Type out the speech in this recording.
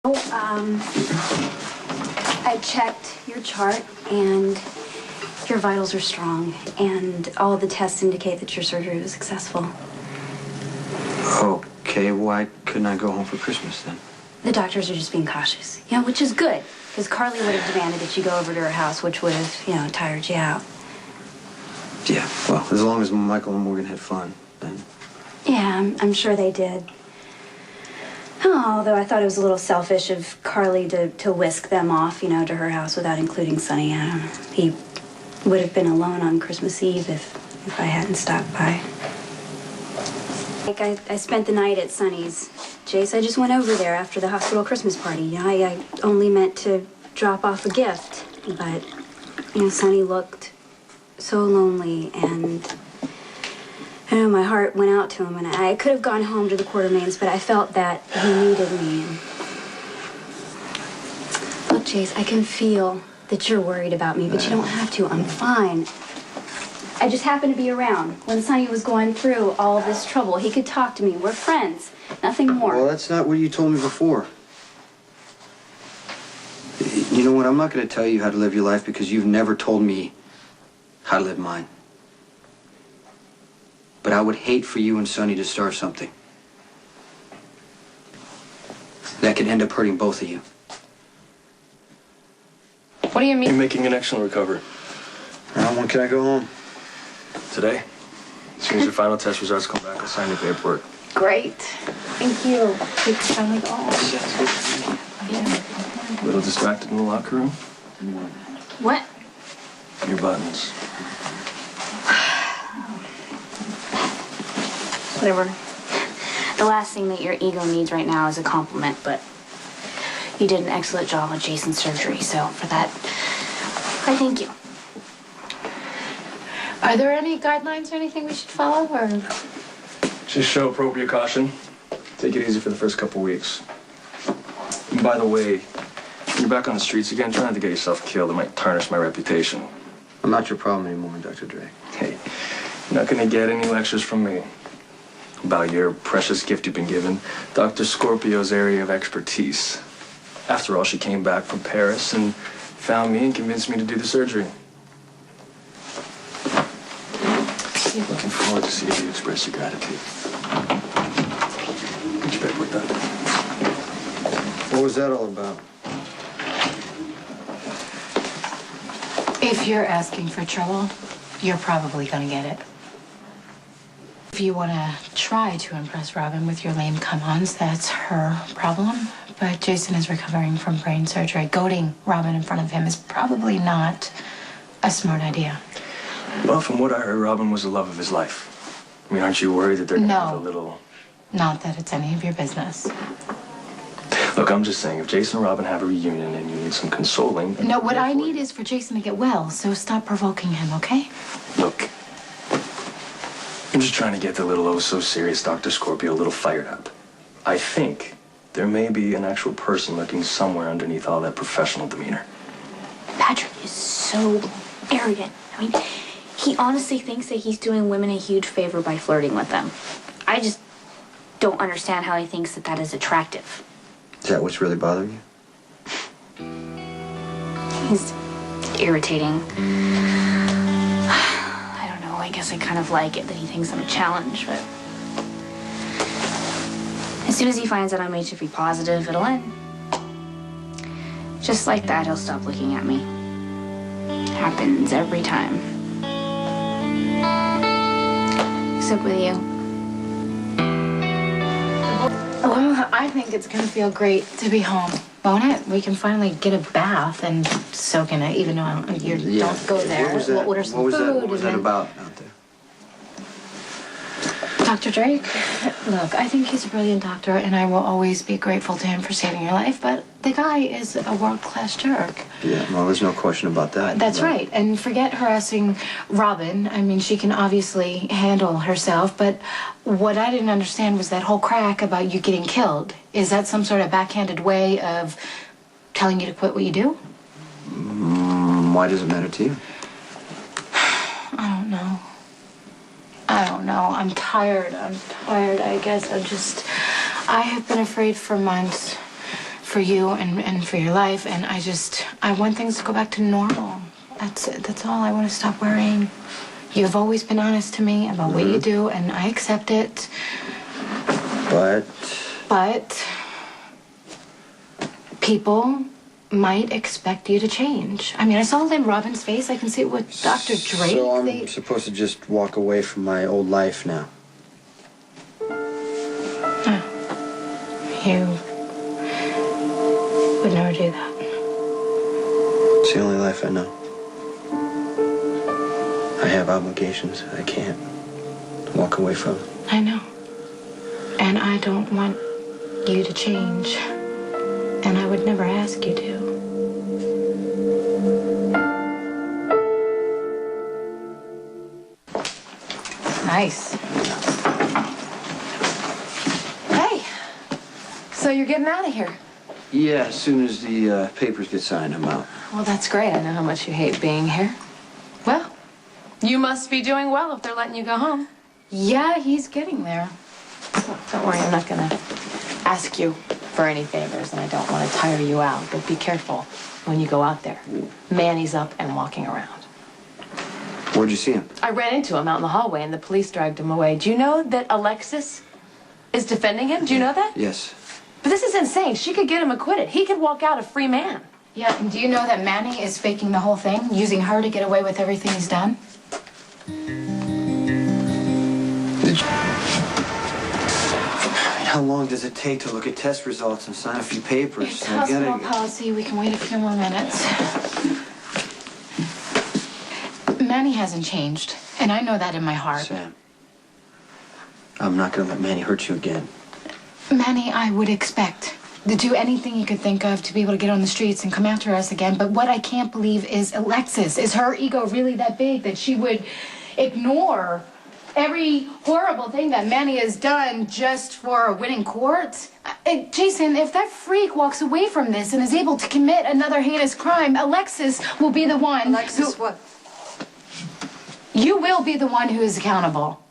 I checked your chart, and your vitals are strong, and all the tests indicate that your surgery was successful. Okay, why couldn't I go home for Christmas then? The doctors are just being cautious, which is good, because Carly would have demanded that you go over to her house, which would have, tired you out. Yeah, well, as long as Michael and Morgan had fun, then... Yeah, I'm sure they did. Although I thought it was a little selfish of Carly to whisk them off, to her house without including Sonny. I don't know. He would have been alone on Christmas Eve if I hadn't stopped by. I spent the night at Sonny's. Jace, I just went over there after the hospital Christmas party. I only meant to drop off a gift, but, Sonny looked so lonely, and... I know my heart went out to him, and I could have gone home to the Quartermains, but I felt that he needed me. Look, Jace, I can feel that you're worried about me, but you don't have to. I'm fine. I just happened to be around when Sonny was going through all of this trouble. He could talk to me. We're friends. Nothing more. Well, that's not what you told me before. You know what? I'm not going to tell you how to live your life because you've never told me how to live mine. But I would hate for you and Sonny to start something that could end up hurting both of you. What do you mean? You're making an excellent recovery. When can I go home? Today. As soon as your final test results come back, I'll sign your paperwork. Great. Thank you. We can finally go home. A little distracted in the locker room? What? Your buttons. Whatever. The last thing that your ego needs right now is a compliment, but you did an excellent job on Jason's surgery, so for that, I thank you. Are there any guidelines or anything we should follow, or? Just show appropriate caution. Take it easy for the first couple weeks. And by the way, when you're back on the streets again, try not to get yourself killed. It might tarnish my reputation. I'm not your problem anymore, Dr. Drake. Hey, you're not gonna get any lectures from me about your precious gift you've been given, Dr. Scorpio's area of expertise. After all, she came back from Paris and found me and convinced me to do the surgery. Looking forward to seeing you express your gratitude. Get your paperwork done. What was that all about? If you're asking for trouble, you're probably gonna get it. If you want to try to impress Robin with your lame come-ons, that's her problem. But Jason is recovering from brain surgery. Goading Robin in front of him is probably not a smart idea. Well, from what I heard, Robin was the love of his life. I mean, aren't you worried that they're going to have a little... Not that it's any of your business. Look, I'm just saying, if Jason and Robin have a reunion and you need some consoling... No, what I need is for Jason to get well, so stop provoking him, okay? Look, I'm just trying to get the little oh-so-serious Dr. Scorpio a little fired up. I think there may be an actual person lurking somewhere underneath all that professional demeanor. Patrick is so arrogant. I mean, he honestly thinks that he's doing women a huge favor by flirting with them. I just don't understand how he thinks that that is attractive. Is that what's really bothering you? He's irritating. I guess I kind of like it that he thinks I'm a challenge, but as soon as he finds out I'm HIV positive, it'll end. Just like that, he'll stop looking at me. Happens every time. Except with you. Well, I think it's going to feel great to be home, won't it? We can finally get a bath and soak in it, even though you don't go there. What was that? We'll order some food. What was that about out there? Dr. Drake, look, I think he's a brilliant doctor, and I will always be grateful to him for saving your life, but the guy is a world-class jerk. Yeah, well, there's no question about that. That's right. And forget harassing Robin. I mean, she can obviously handle herself, but what I didn't understand was that whole crack about you getting killed. Is that some sort of backhanded way of telling you to quit what you do? Why does it matter to you? I don't know. I'm tired, I guess. I have been afraid for months. for you and for your life, and I want things to go back to normal. That's it. That's all. I want to stop worrying. You've always been honest to me about what you do, and I accept it. But people might expect you to change. I mean, I saw it in Robin's face. I can see it with Dr. Drake. So I'm supposed to just walk away from my old life now? No. You would never do that. It's the only life I know. I have obligations I can't walk away from. I know. And I don't want you to change. And I would never ask you to. Nice. Hey, so you're getting out of here. Yeah, as soon as the papers get signed, I'm out. Well, that's great. I know how much you hate being here. Well, you must be doing well if they're letting you go home. Yeah, he's getting there. Don't worry, I'm not gonna ask you for any favors, and I don't want to tire you out, but be careful when you go out there. Manny's up and walking around. Where'd you see him? I ran into him out in the hallway, and the police dragged him away. Do you know that Alexis is defending him? Do you know that? Yes. But this is insane. She could get him acquitted. He could walk out a free man. Yeah, and do you know that Manny is faking the whole thing, using her to get away with everything he's done? How long does it take to look at test results and sign a few papers? It's hospital policy. We can wait a few more minutes. Manny hasn't changed, and I know that in my heart. Sam, I'm not going to let Manny hurt you again. Manny, I would expect to do anything you could think of to be able to get on the streets and come after us again. But what I can't believe is Alexis. Is her ego really that big that she would ignore every horrible thing that Manny has done just for a winning court? Jason, if that freak walks away from this and is able to commit another heinous crime, Alexis will be the one Alexis, what? You will be the one who is accountable.